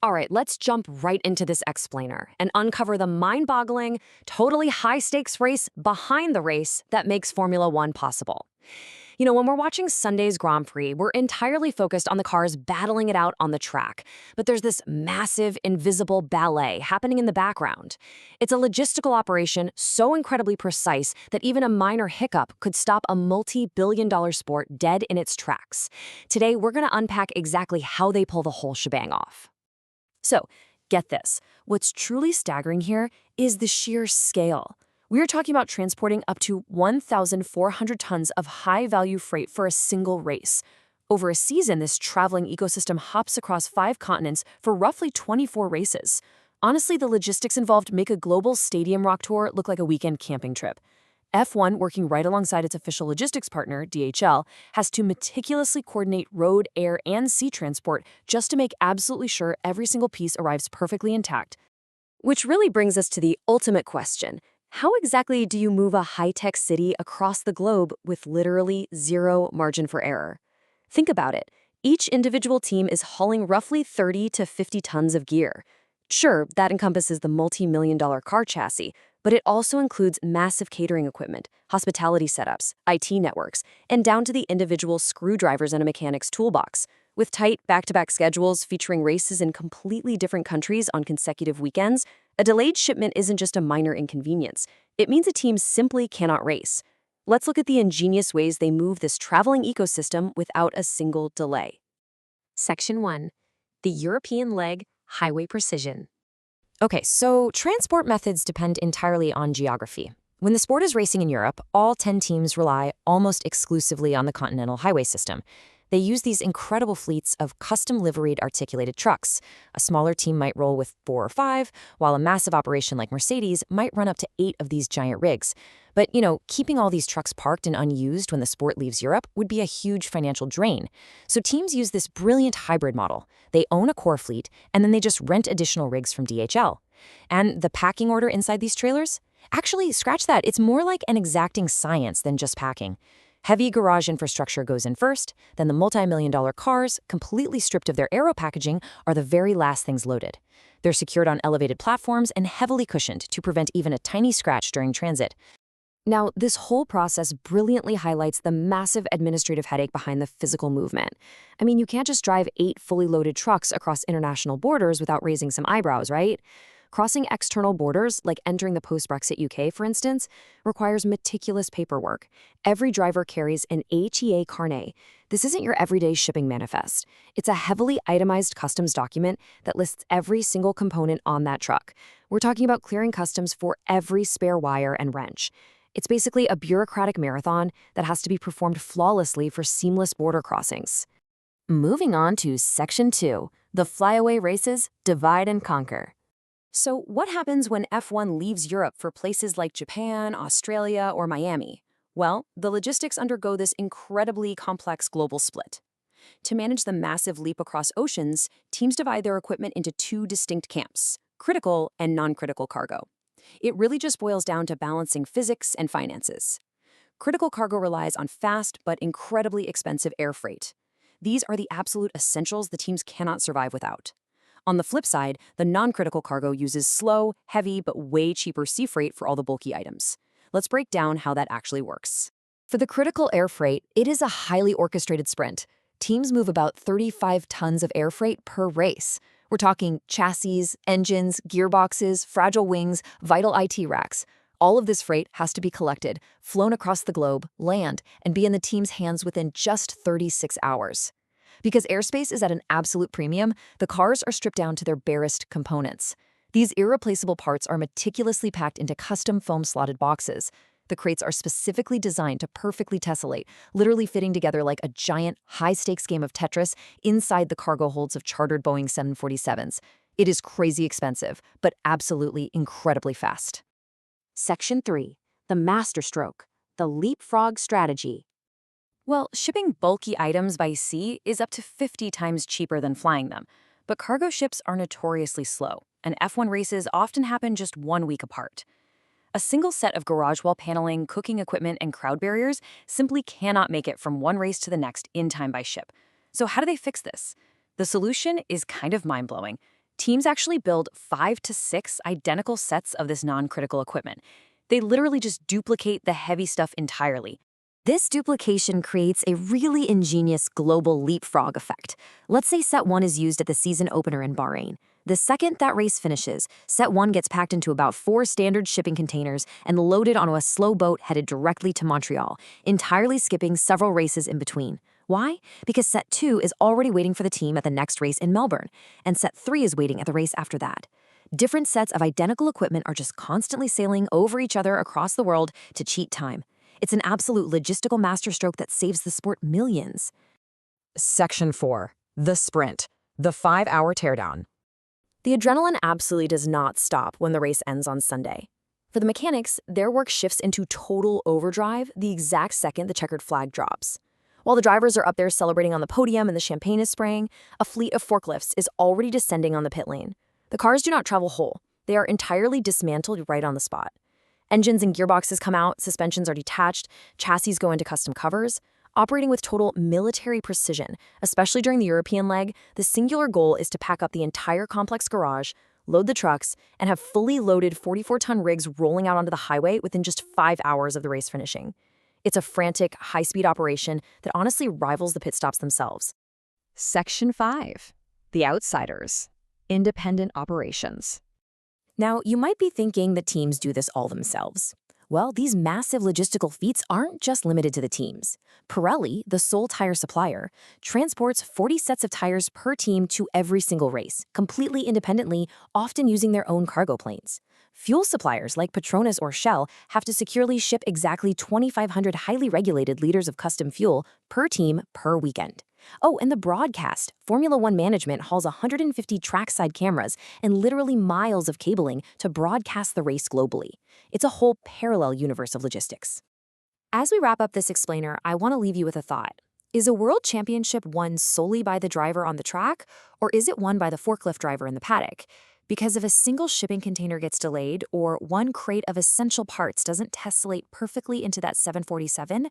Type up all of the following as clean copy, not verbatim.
All right, let's jump right into this explainer and uncover the mind-boggling, totally high-stakes race behind the race that makes Formula One possible. When we're watching Sunday's Grand Prix, we're entirely focused on the cars battling it out on the track. But there's this massive, invisible ballet happening in the background. It's a logistical operation so incredibly precise that even a minor hiccup could stop a multi-billion-dollar sport dead in its tracks. Today, we're going to unpack exactly how they pull the whole shebang off. So, get this. What's truly staggering here is the sheer scale. We are talking about transporting up to 1,400 tons of high-value freight for a single race. Over a season, this traveling ecosystem hops across 5 continents for roughly 24 races. Honestly, the logistics involved make a global stadium rock tour look like a weekend camping trip. F1, working right alongside its official logistics partner, DHL, has to meticulously coordinate road, air, and sea transport just to make absolutely sure every single piece arrives perfectly intact. Which really brings us to the ultimate question. How exactly do you move a high-tech city across the globe with literally zero margin for error? Think about it. Each individual team is hauling roughly 30 to 50 tons of gear. Sure, that encompasses the multi-million-dollar car chassis, but it also includes massive catering equipment, hospitality setups, IT networks, and down to the individual screwdrivers in a mechanic's toolbox. With tight back-to-back schedules featuring races in completely different countries on consecutive weekends, a delayed shipment isn't just a minor inconvenience. It means a team simply cannot race. Let's look at the ingenious ways they move this traveling ecosystem without a single delay. Section 1. The European leg, highway precision. Okay, so transport methods depend entirely on geography. When the sport is racing in Europe, all 10 teams rely almost exclusively on the continental highway system. They use these incredible fleets of custom-liveried articulated trucks. A smaller team might roll with 4 or 5, while a massive operation like Mercedes might run up to 8 of these giant rigs. But, keeping all these trucks parked and unused when the sport leaves Europe would be a huge financial drain. So teams use this brilliant hybrid model. They own a core fleet, and then they just rent additional rigs from DHL. And the packing order inside these trailers? Actually, scratch that. It's more like an exacting science than just packing. Heavy garage infrastructure goes in first, then the multi-million-dollar cars, completely stripped of their aero packaging, are the very last things loaded. They're secured on elevated platforms and heavily cushioned to prevent even a tiny scratch during transit. Now, this whole process brilliantly highlights the massive administrative headache behind the physical movement. I mean, you can't just drive 8 fully loaded trucks across international borders without raising some eyebrows, right? Crossing external borders, like entering the post-Brexit UK, for instance, requires meticulous paperwork. Every driver carries an HEA carnet. This isn't your everyday shipping manifest. It's a heavily itemized customs document that lists every single component on that truck. We're talking about clearing customs for every spare wire and wrench. It's basically a bureaucratic marathon that has to be performed flawlessly for seamless border crossings. Moving on to Section 2, the flyaway races, divide and conquer. So what happens when F1 leaves Europe for places like Japan, Australia, or Miami? Well, the logistics undergo this incredibly complex global split. To manage the massive leap across oceans, teams divide their equipment into 2 distinct camps, critical and non-critical cargo. It really just boils down to balancing physics and finances. Critical cargo relies on fast but incredibly expensive air freight. These are the absolute essentials the teams cannot survive without. On the flip side, the non-critical cargo uses slow, heavy, but way cheaper sea freight for all the bulky items. Let's break down how that actually works. For the critical air freight, it is a highly orchestrated sprint. Teams move about 35 tons of air freight per race. We're talking chassis, engines, gearboxes, fragile wings, vital IT racks. All of this freight has to be collected, flown across the globe, land, and be in the team's hands within just 36 hours. Because airspace is at an absolute premium, the cars are stripped down to their barest components. These irreplaceable parts are meticulously packed into custom foam-slotted boxes. The crates are specifically designed to perfectly tessellate, literally fitting together like a giant, high-stakes game of Tetris inside the cargo holds of chartered Boeing 747s. It is crazy expensive, but absolutely incredibly fast. Section 3. The masterstroke, the leapfrog strategy. Well, shipping bulky items by sea is up to 50 times cheaper than flying them, but cargo ships are notoriously slow, and F1 races often happen just 1 week apart. A single set of garage wall paneling, cooking equipment, and crowd barriers simply cannot make it from one race to the next in time by ship. So how do they fix this? The solution is kind of mind-blowing. Teams actually build 5 to 6 identical sets of this non-critical equipment. They literally just duplicate the heavy stuff entirely. This duplication creates a really ingenious global leapfrog effect. Let's say set 1 is used at the season opener in Bahrain. The second that race finishes, set 1 gets packed into about 4 standard shipping containers and loaded onto a slow boat headed directly to Montreal, entirely skipping several races in between. Why? Because set 2 is already waiting for the team at the next race in Melbourne, and set 3 is waiting at the race after that. Different sets of identical equipment are just constantly sailing over each other across the world to cheat time. It's an absolute logistical masterstroke that saves the sport millions. Section 4. The sprint. The 5-hour teardown. The adrenaline absolutely does not stop when the race ends on Sunday. For the mechanics, their work shifts into total overdrive the exact second the checkered flag drops. While the drivers are up there celebrating on the podium and the champagne is spraying, a fleet of forklifts is already descending on the pit lane. The cars do not travel whole. They are entirely dismantled right on the spot. Engines and gearboxes come out, suspensions are detached, chassis go into custom covers. Operating with total military precision, especially during the European leg, the singular goal is to pack up the entire complex garage, load the trucks, and have fully loaded 44-ton rigs rolling out onto the highway within just 5 hours of the race finishing. It's a frantic, high-speed operation that honestly rivals the pit stops themselves. Section 5. The outsiders. Independent operations. Now, you might be thinking that teams do this all themselves. Well, these massive logistical feats aren't just limited to the teams. Pirelli, the sole tire supplier, transports 40 sets of tires per team to every single race, completely independently, often using their own cargo planes. Fuel suppliers like Petronas or Shell have to securely ship exactly 2,500 highly regulated liters of custom fuel per team per weekend. Oh, and the broadcast. Formula One management hauls 150 trackside cameras and literally miles of cabling to broadcast the race globally. It's a whole parallel universe of logistics. As we wrap up this explainer, I want to leave you with a thought. Is a world championship won solely by the driver on the track, or is it won by the forklift driver in the paddock? Because if a single shipping container gets delayed or one crate of essential parts doesn't tessellate perfectly into that 747,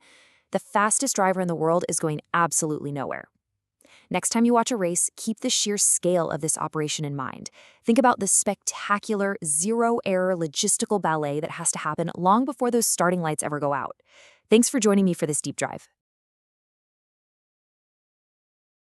the fastest driver in the world is going absolutely nowhere. Next time you watch a race, keep the sheer scale of this operation in mind. Think about the spectacular, zero-error logistical ballet that has to happen long before those starting lights ever go out. Thanks for joining me for this deep dive.